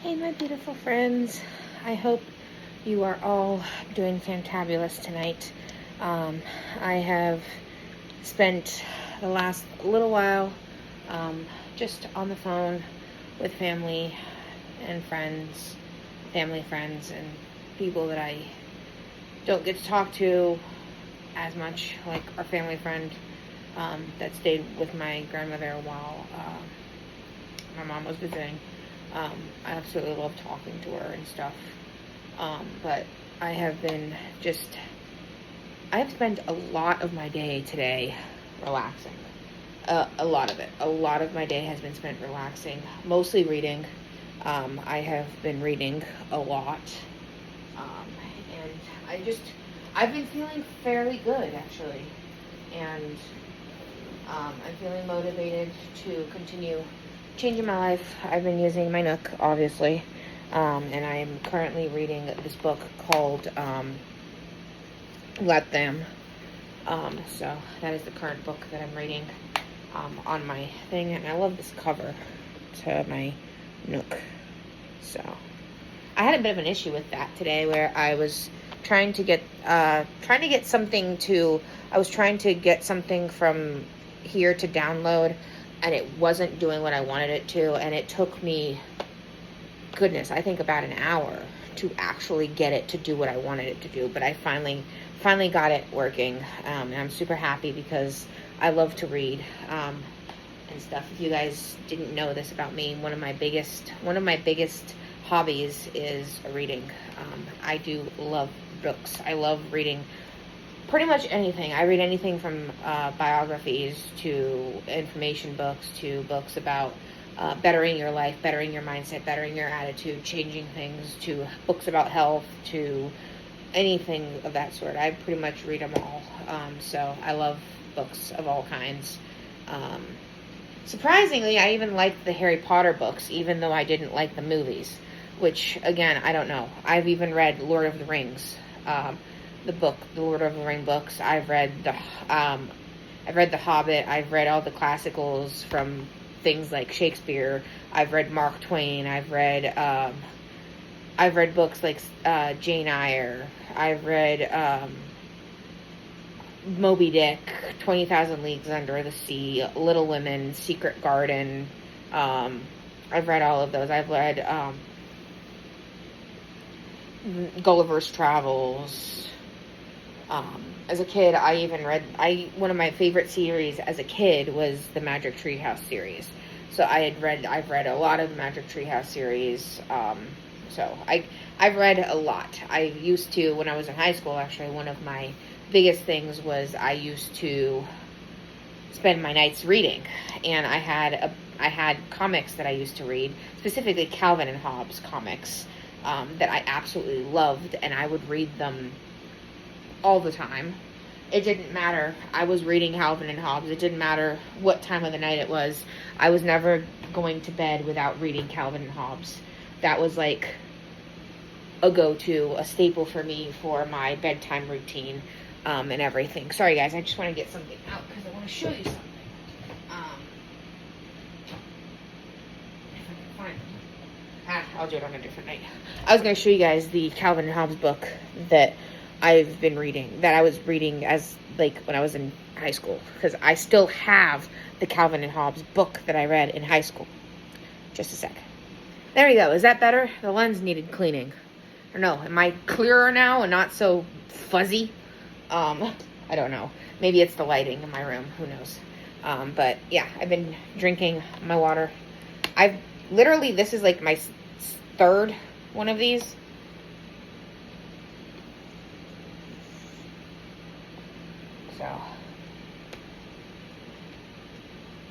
Hey, my beautiful friends. I hope you are all doing fantabulous tonight. I have spent the last little while just on the phone with family and friends, and people that I don't get to talk to as much, like our family friend that stayed with my grandmother while my mom was visiting. I absolutely love talking to her and stuff. But I have been I have spent a lot of my day today relaxing. A lot of it. A lot of my day has been spent relaxing, mostly reading. I have been reading a lot. And I've been feeling fairly good, actually. And I'm feeling motivated to continue changing my life. I've been using my Nook, obviously, and I am currently reading this book called Let Them. So that is the current book that I'm reading on my thing, and I love this cover to my Nook. So I had a bit of an issue with that today, where I was trying to get something to. I was trying to get something from here to download, and it wasn't doing what I wanted it to, and it took me, goodness, I think about an hour to actually get it to do what I wanted it to do. But I finally got it working, and I'm super happy because I love to read and stuff. If you guys didn't know this about me, one of my biggest hobbies is reading. I do love books. I love reading pretty much anything. I read anything from biographies to information books to books about bettering your life, bettering your mindset, bettering your attitude, changing things, to books about health, to anything of that sort. I pretty much read them all. So I love books of all kinds. Surprisingly, I even liked the Harry Potter books, even though I didn't like the movies, which, again, I don't know. I've even read Lord of the Rings. The Lord of the Ring books. I've read The Hobbit. I've read all the classicals from things like Shakespeare. I've read Mark Twain. I've read books like Jane Eyre. I've read Moby Dick, 20,000 Leagues Under the Sea, Little Women, Secret Garden. I've read all of those. I've read Gulliver's Travels. As a kid, I even read, one of my favorite series as a kid was the Magic Treehouse series. So I've read a lot of the Magic Treehouse series. So I've read a lot. I used to, when I was in high school, actually, one of my biggest things was I used to spend my nights reading. And I had comics that I used to read, specifically Calvin and Hobbes comics, that I absolutely loved, and I would read them all the time. It didn't matter. I was reading Calvin and Hobbes. It didn't matter what time of the night it was. I was never going to bed without reading Calvin and Hobbes. That was like a go-to, a staple for me for my bedtime routine, and everything. Sorry, guys. I just want to get something out because I want to show you something. If I can find them. I'll do it on a different night. I was going to show you guys the Calvin and Hobbes book that I've been reading, that I was reading as, like, when I was in high school, because I still have the Calvin and Hobbes book that I read in high school. Just a sec. There we go. Is that better? The lens needed cleaning. Or no, am I clearer now and not so fuzzy? I don't know. Maybe it's the lighting in my room. Who knows? But yeah, I've been drinking my water. This is like my third one of these. So,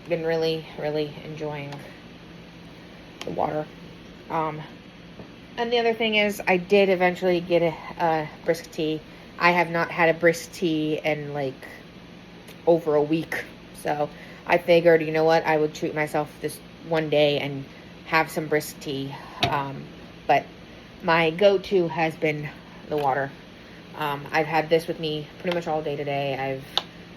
been really, really enjoying the water. And the other thing is, I did eventually get a brisk tea. I have not had a brisk tea in like over a week. So I figured, you know what, I would treat myself this one day and have some brisk tea. But my go-to has been the water. I've had this with me pretty much all day today.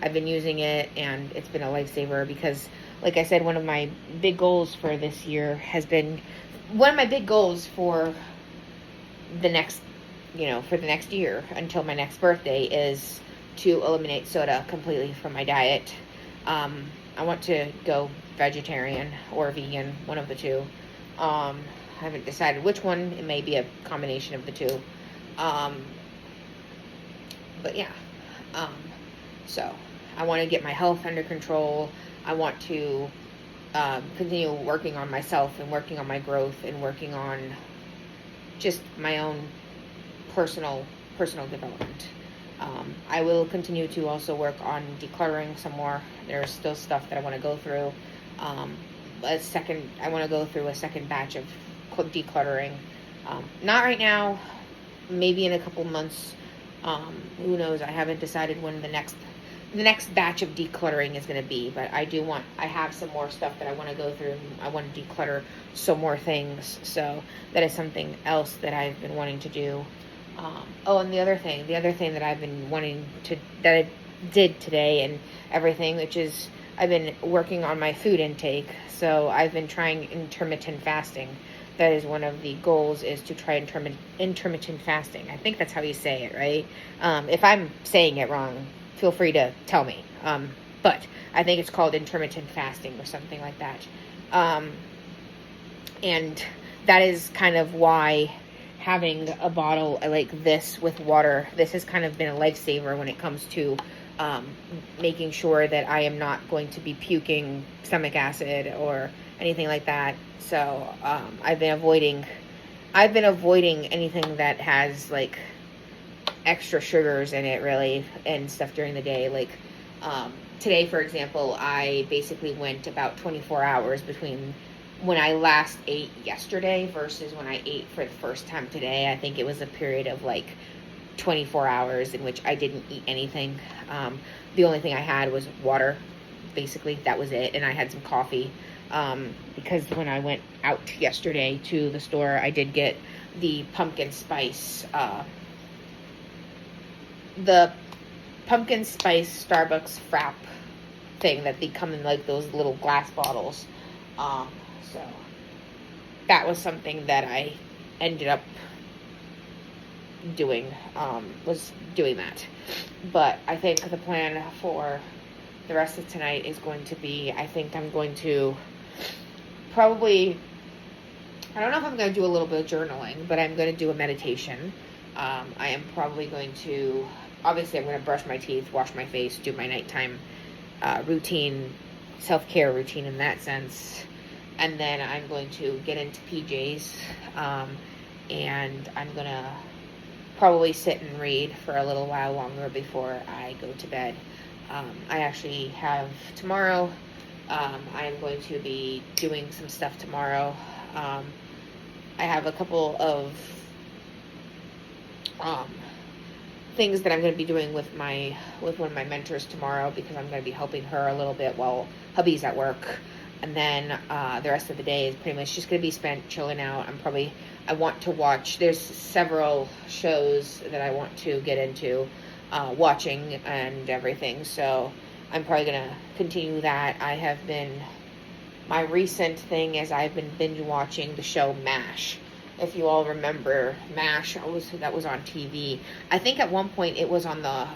I've been using it, and it's been a lifesaver because, like I said, one of my big goals for this year has been one of my big goals for the next, for the next year until my next birthday is to eliminate soda completely from my diet. I want to go vegetarian or vegan, one of the two. I haven't decided which one. It may be a combination of the two. But yeah. So I want to get my health under control. I want to continue working on myself and working on my growth and working on just my own personal development. I will continue to also work on decluttering some more. There's still stuff that I want to go through. I want to go through a second batch of decluttering. Not right now, maybe in a couple months. Who knows? I haven't decided when the next batch of decluttering is going to be, but I have some more stuff that I want to go through. I want to declutter some more things. So that is something else that I've been wanting to do. And the other thing that I've been that I did today and everything, which is I've been working on my food intake. So I've been trying intermittent fasting. That is one of the goals, is to try intermittent fasting. I think that's how you say it, right? If I'm saying it wrong, feel free to tell me. But I think it's called intermittent fasting or something like that. And that is kind of why having a bottle like this with water, this has kind of been a lifesaver when it comes to making sure that I am not going to be puking stomach acid or anything like that. So I've been avoiding anything that has like extra sugars in it, really, and stuff during the day. Like today, for example, I basically went about 24 hours between when I last ate yesterday versus when I ate for the first time today. I think it was a period of like 24 hours in which I didn't eat anything. The only thing I had was water, basically. That was it. And I had some coffee. Because when I went out yesterday to the store, I did get the pumpkin spice Starbucks frap thing that they come in like those little glass bottles. So that was something that I ended up doing, was doing that. But I think the plan for the rest of tonight is going to be, I think I'm going to probably, I don't know if I'm going to do a little bit of journaling, but I'm going to do a meditation. I am probably going to, obviously I'm going to brush my teeth, wash my face, do my nighttime routine, self-care routine in that sense. And then I'm going to get into PJs, and I'm going to probably sit and read for a little while longer before I go to bed. I actually have tomorrow, I am going to be doing some stuff tomorrow. I have a couple of things that I'm going to be doing with one of my mentors tomorrow, because I'm going to be helping her a little bit while hubby's at work. And then the rest of the day is pretty much just going to be spent chilling out. I want to watch, there's several shows that I want to get into watching and everything. So I'm probably going to continue that. My recent thing is I've been binge watching the show MASH. If you all remember MASH, that was on TV. I think at one point it was on the,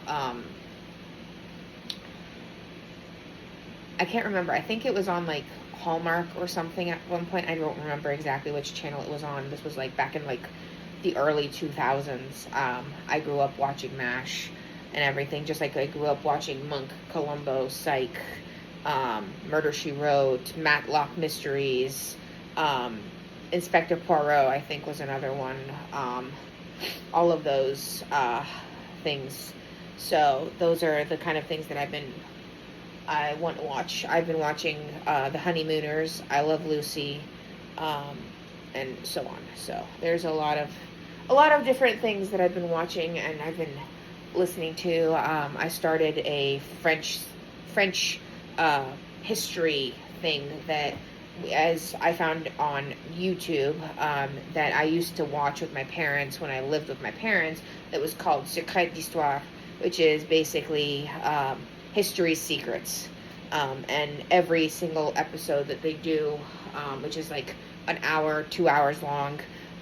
I can't remember. I think it was on like Hallmark or something at one point. I don't remember exactly which channel it was on. This was like back in like the early 2000s. I grew up watching MASH and everything, just like I grew up watching Monk, Columbo, Psych, Murder, She Wrote, Matlock Mysteries, Inspector Poirot, I think, was another one. All of those things. So those are the kind of things that I want to watch. I've been watching The Honeymooners, I Love Lucy, and so on. So there's a lot of different things that I've been watching and I've been listening to. I started a French history thing that, as I found on YouTube, that I used to watch with my parents when I lived with my parents, that was called Secret d'Histoire, which is basically history secrets. And every single episode that they do, which is like an hour, 2 hours long.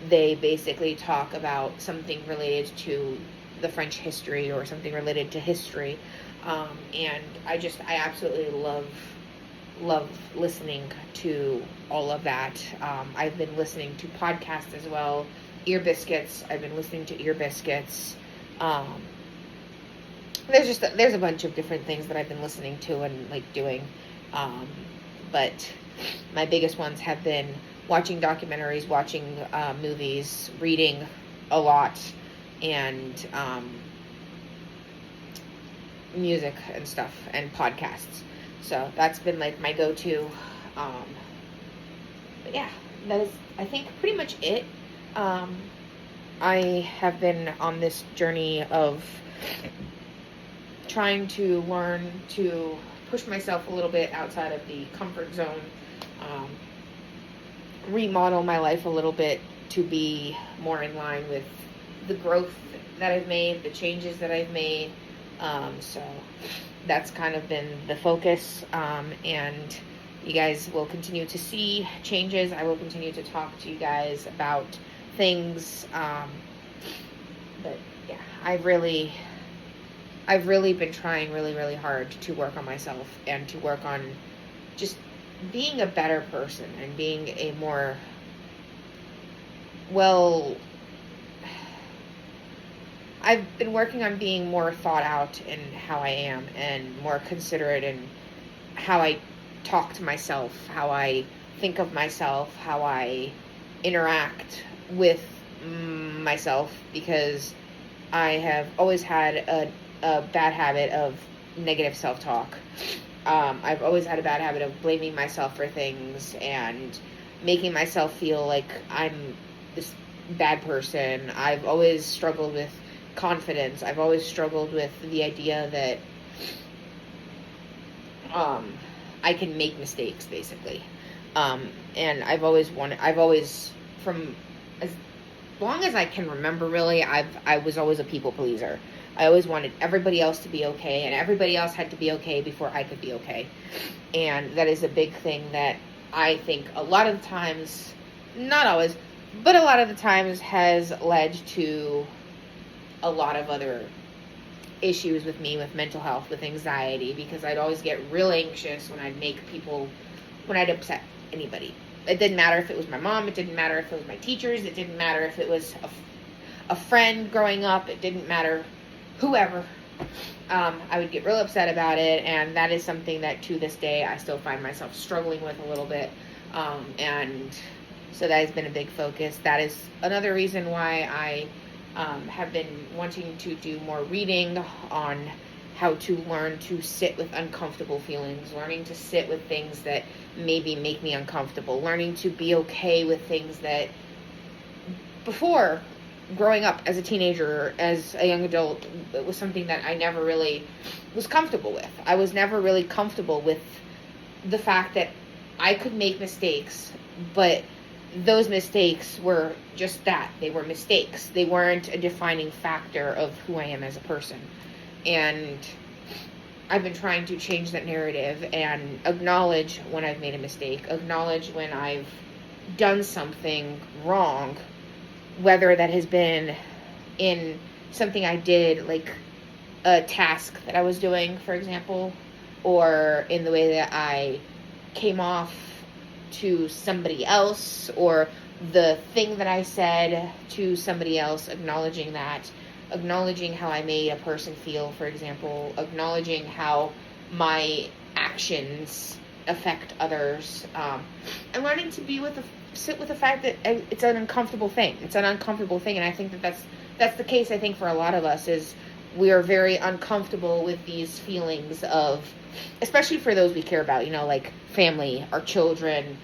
They basically talk about something related to the French history or something related to history. And I absolutely love listening to all of that. I've been listening to podcasts as well. Ear Biscuits. I've been listening to Ear Biscuits. There's a bunch of different things that I've been listening to and like doing. But my biggest ones have been watching documentaries, watching movies, reading a lot, and music and stuff, and podcasts. So that's been like my go-to. But yeah, that is, I think, pretty much it. I have been on this journey of trying to learn to push myself a little bit outside of the comfort zone, remodel my life a little bit to be more in line with the growth that I've made, the changes that I've made. So that's kind of been the focus, and you guys will continue to see changes. I will continue to talk to you guys about things, but yeah, I've really been trying really hard to work on myself and to work on just being a better person and being a more, I've been working on being more thought out in how I am and more considerate in how I talk to myself, how I think of myself, how I interact with myself, because I have always had a bad habit of negative self-talk. I've always had a bad habit of blaming myself for things and making myself feel like I'm this bad person. I've always struggled with confidence. I've always struggled with the idea that I can make mistakes, basically. And I've always, from as long as I can remember, really, I was always a people pleaser. I always wanted everybody else to be okay, and everybody else had to be okay before I could be okay. And that is a big thing that I think a lot of the times, not always, but a lot of the times has led to a lot of other issues with me, with mental health, with anxiety, because I'd always get real anxious when I'd upset anybody. It didn't matter if it was my mom, it didn't matter if it was my teachers, it didn't matter if it was a friend growing up, it didn't matter whoever. I would get real upset about it, and that is something that to this day I still find myself struggling with a little bit. And so that has been a big focus. That is another reason why I have been wanting to do more reading on how to learn to sit with uncomfortable feelings, learning to sit with things that maybe make me uncomfortable, learning to be okay with things that before growing up as a teenager, as a young adult, it was something that I never really was comfortable with. I was never really comfortable with the fact that I could make mistakes, but those mistakes were just that. They were mistakes. They weren't a defining factor of who I am as a person. And I've been trying to change that narrative and acknowledge when I've made a mistake, acknowledge when I've done something wrong, whether that has been in something I did, like a task that I was doing, for example, or in the way that I came off to somebody else, or the thing that I said to somebody else, acknowledging that, acknowledging how I made a person feel, for example, acknowledging how my actions affect others, and learning to be sit with the fact that it's an uncomfortable thing. It's an uncomfortable thing, and I think that's the case, I think, for a lot of us, is we are very uncomfortable with these feelings of, especially for those we care about, like family, our children,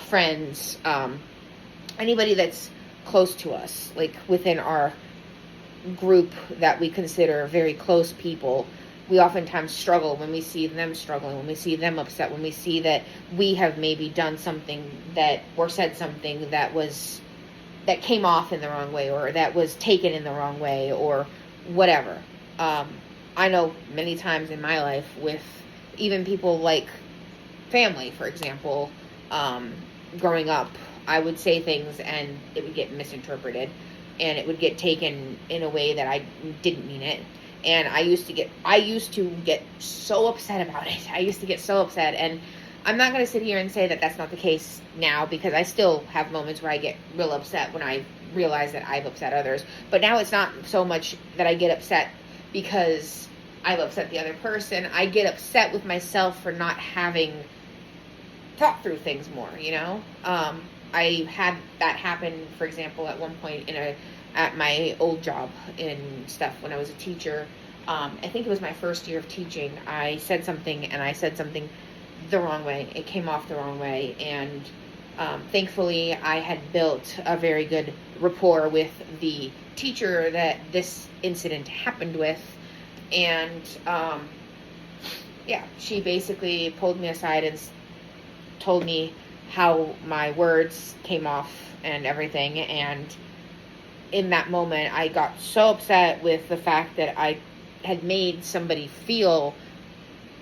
friends, anybody that's close to us, like within our group that we consider very close people. We oftentimes struggle when we see them struggling, when we see them upset, when we see that we have maybe done something or said something that came off in the wrong way, or that was taken in the wrong way, or whatever. I know many times in my life with even people like family, for example, growing up, I would say things and it would get misinterpreted, and it would get taken in a way that I didn't mean it. And I used to get so upset about it. I used to get so upset, and I'm not going to sit here and say that that's not the case now, because I still have moments where I get real upset when I realize that I've upset others. But now it's not so much that I get upset because I've upset the other person. I get upset with myself for not having thought through things more, you know? I had that happen, for example, at one point at my old job in stuff when I was a teacher. I think it was my first year of teaching. I said something the wrong way. It came off the wrong way, and thankfully I had built a very good rapport with the teacher that this incident happened with, and she basically pulled me aside and told me how my words came off and everything. And in that moment, I got so upset with the fact that I had made somebody feel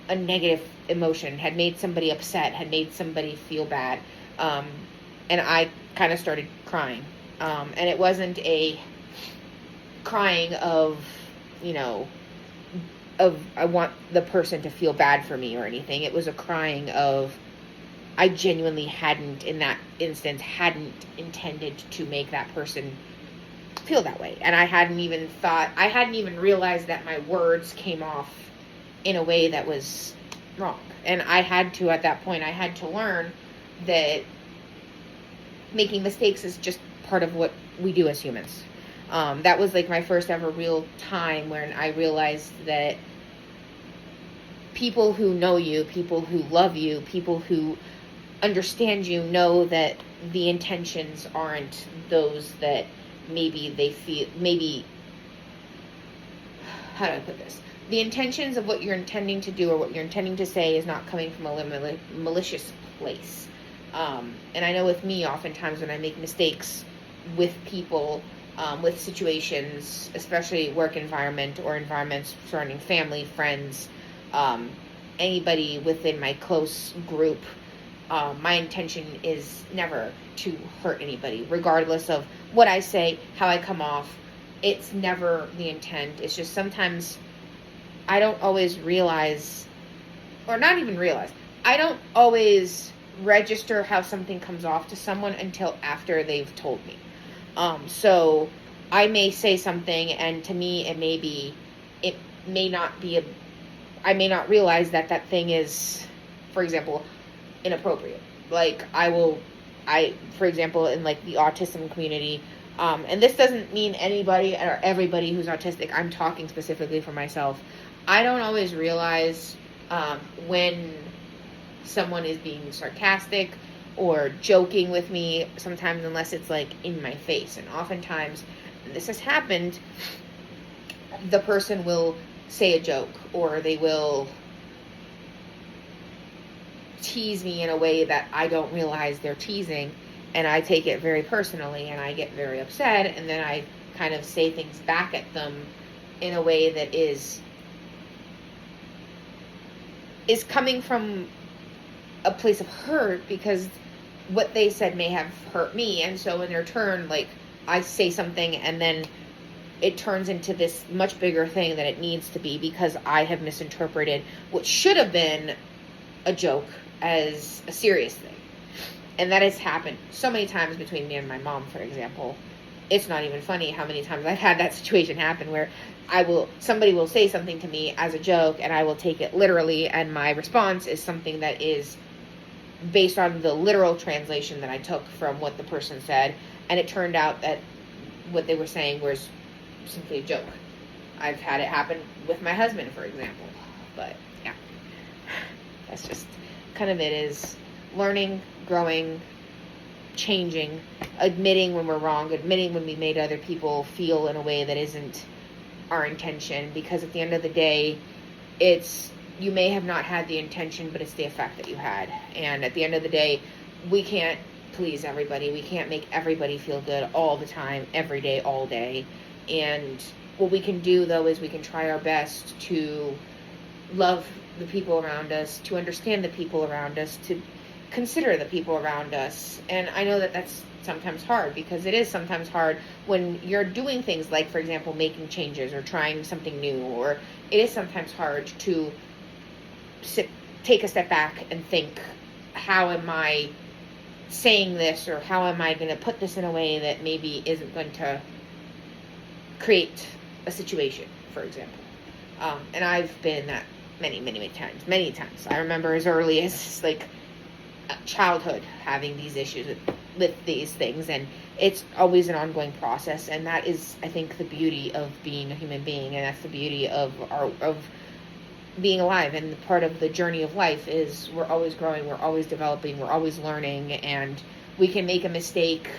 a negative emotion, had made somebody upset, had made somebody feel bad. And I kind of started crying. And it wasn't a crying of, I want the person to feel bad for me or anything. It was a crying of, I genuinely hadn't intended to make that person feel that way. And I hadn't even realized that my words came off in a way that was wrong. And at that point, I had to learn that making mistakes is just part of what we do as humans. That was like my first ever real time when I realized that people who know you, people who love you, people who understand you know that the intentions aren't those that how do I put this? The intentions of what you're intending to do or what you're intending to say is not coming from a malicious place. And I know with me, oftentimes when I make mistakes with people, with situations, especially work environment or environments surrounding family, friends, anybody within my close group, my intention is never to hurt anybody, regardless of what I say, how I come off. It's never the intent. It's just sometimes I don't always realize, or not even realize, I don't always register how something comes off to someone until after they've told me. So I may say something, and to me I may not realize that thing is, for example, inappropriate. Like for example, in like the autism community, and this doesn't mean anybody or everybody who's autistic, I'm talking specifically for myself. I don't always realize when someone is being sarcastic or joking with me, sometimes unless it's like in my face. And oftentimes, this has happened, the person will say a joke, or they will tease me in a way that I don't realize they're teasing, and I take it very personally, and I get very upset, and then I kind of say things back at them in a way that is coming from a place of hurt, because what they said may have hurt me. And so in their turn, like, I say something and then it turns into this much bigger thing than it needs to be, because I have misinterpreted what should have been a joke as a serious thing. And that has happened so many times between me and my mom, for example. It's not even funny how many times I've had that situation happen where somebody will say something to me as a joke, and I will take it literally, and my response is something that is based on the literal translation that I took from what the person said, and it turned out that what they were saying was simply a joke. I've had it happen with my husband, for example. But yeah, that's just kind of it, is learning, growing, changing, admitting when we're wrong, admitting when we made other people feel in a way that isn't our intention, because at the end of the day, you may have not had the intention, but it's the effect that you had. And at the end of the day, we can't please everybody. We can't make everybody feel good all the time, every day, all day. And what we can do, though, is we can try our best to love the people around us, to understand the people around us, to consider the people around us. And I know that that's sometimes hard, because it is sometimes hard when you're doing things like, for example, making changes or trying something new, or it is sometimes hard to take a step back and think, how am I saying this, or how am I going to put this in a way that maybe isn't going to create a situation, for example. And I've been that many times. I remember as early as like childhood having these issues with these things, and it's always an ongoing process. And that is, I think, the beauty of being a human being, and that's the beauty of being alive. And part of the journey of life is we're always growing, we're always developing, we're always learning, and we can make a mistake,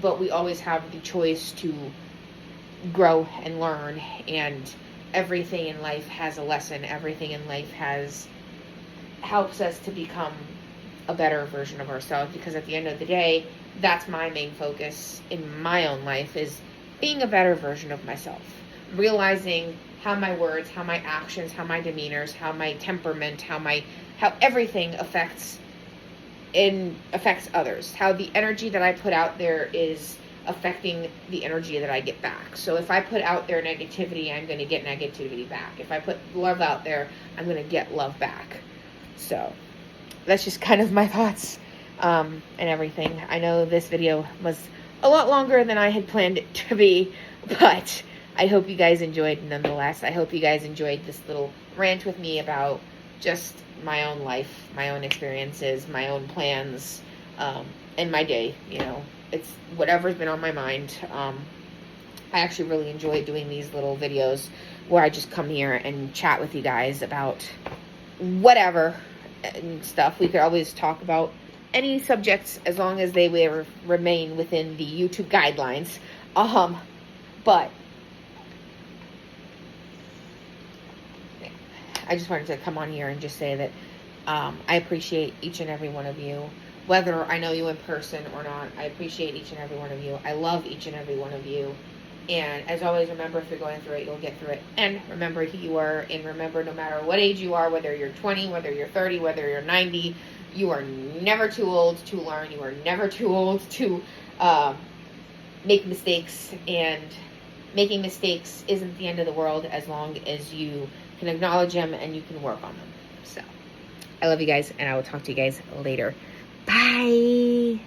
but we always have the choice to grow and learn. And everything in life has a lesson. Everything in life helps us to become a better version of ourselves, because at the end of the day, that's my main focus in my own life, is being a better version of myself, realizing how my words, how my actions, how my demeanors, how my temperament, how everything affects others, how the energy that I put out there is affecting the energy that I get back. So if I put out there negativity, I'm going to get negativity back. If I put love out there, I'm going to get love back. So that's just kind of my thoughts and everything. I know this video was a lot longer than I had planned it to be, but I hope you guys enjoyed nonetheless. I hope you guys enjoyed this little rant with me about just my own life, my own experiences, my own plans, and my day. You know, it's whatever's been on my mind. I actually really enjoy doing these little videos where I just come here and chat with you guys about whatever and stuff. We could always talk about any subjects as long as they remain within the YouTube guidelines. But I just wanted to come on here and just say that I appreciate each and every one of you, whether I know you in person or not. I appreciate each and every one of you. I love each and every one of you. And as always, remember, if you're going through it, you'll get through it. And remember who you are. And remember, no matter what age you are, whether you're 20, whether you're 30, whether you're 90, you are never too old to learn. You are never too old to make mistakes. And making mistakes isn't the end of the world, as long as you can acknowledge them and you can work on them. So I love you guys, and I will talk to you guys later. Bye.